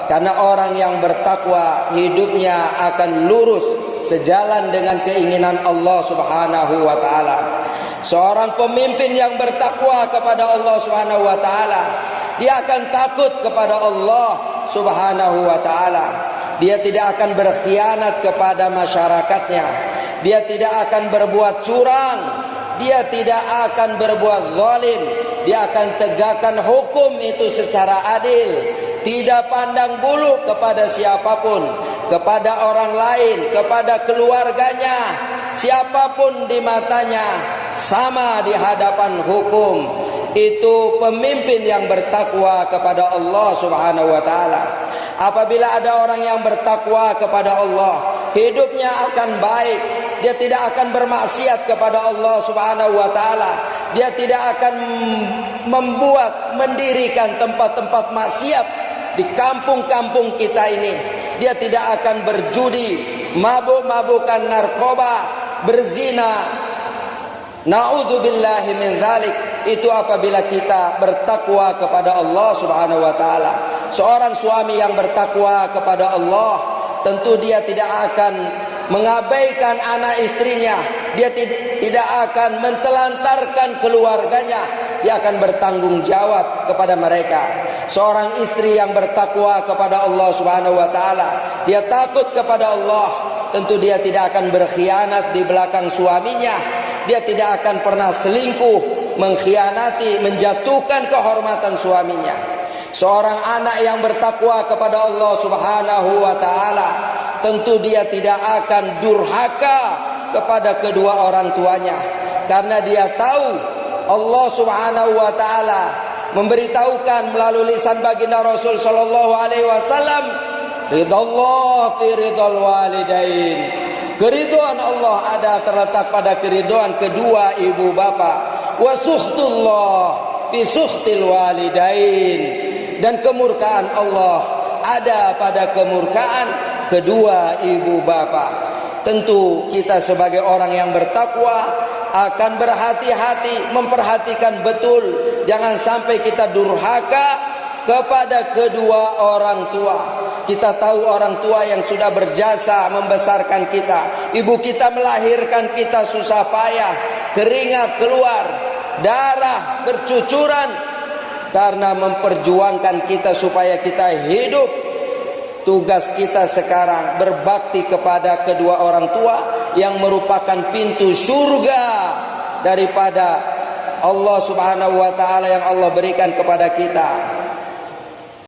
Karena orang yang bertakwa hidupnya akan lurus sejalan dengan keinginan Allah Subhanahu wa taala. Seorang pemimpin yang bertakwa kepada Allah Subhanahu wa taala, dia akan takut kepada Allah Subhanahu wa taala. Dia tidak akan berkhianat kepada masyarakatnya. Dia tidak akan berbuat curang. Dia tidak akan berbuat zalim. Dia akan tegakkan hukum itu secara adil. Tidak pandang bulu kepada siapapun, kepada orang lain, kepada keluarganya. Siapapun di matanya sama di hadapan hukum. Itu pemimpin yang bertakwa kepada Allah Subhanahu wa taala. Apabila ada orang yang bertakwa kepada Allah, hidupnya akan baik. Dia tidak akan bermaksiat kepada Allah Subhanahu wa taala. Dia tidak akan mendirikan tempat-tempat maksiat di kampung-kampung kita ini. Dia tidak akan berjudi, mabuk-mabukan narkoba, berzina. Na'udzubillahi min dzalik. Itu apabila kita bertakwa kepada Allah Subhanahu wa taala. Seorang suami yang bertakwa kepada Allah, tentu dia tidak akan mengabaikan anak istrinya. Dia tidak akan mentelantarkan keluarganya. Dia akan bertanggung jawab kepada mereka. Seorang istri yang bertakwa kepada Allah Subhanahu wa taala, dia takut kepada Allah, tentu dia tidak akan berkhianat di belakang suaminya. Dia tidak akan pernah selingkuh, mengkhianati, menjatuhkan kehormatan suaminya. Seorang anak yang bertakwa kepada Allah Subhanahu wa taala, tentu dia tidak akan durhaka kepada kedua orang tuanya, karena dia tahu Allah Subhanahu wa taala memberitahukan melalui lisan baginda Rasul sallallahu alaihi wasallam, ridallah fi ridal walidain. Keridhaan Allah ada terletak pada keridhaan kedua ibu bapa. Wa suhtullah fi suhtil walidain. Dan kemurkaan Allah ada pada kemurkaan kedua ibu bapa. Tentu kita sebagai orang yang bertakwa akan berhati-hati, memperhatikan betul, jangan sampai kita durhaka kepada kedua orang tua. Kita tahu orang tua yang sudah berjasa membesarkan kita. Ibu kita melahirkan kita susah payah, keringat keluar, darah bercucuran karena memperjuangkan kita supaya kita hidup. Tugas kita sekarang berbakti kepada kedua orang tua yang merupakan pintu surga daripada Allah Subhanahu wa taala yang Allah berikan kepada kita.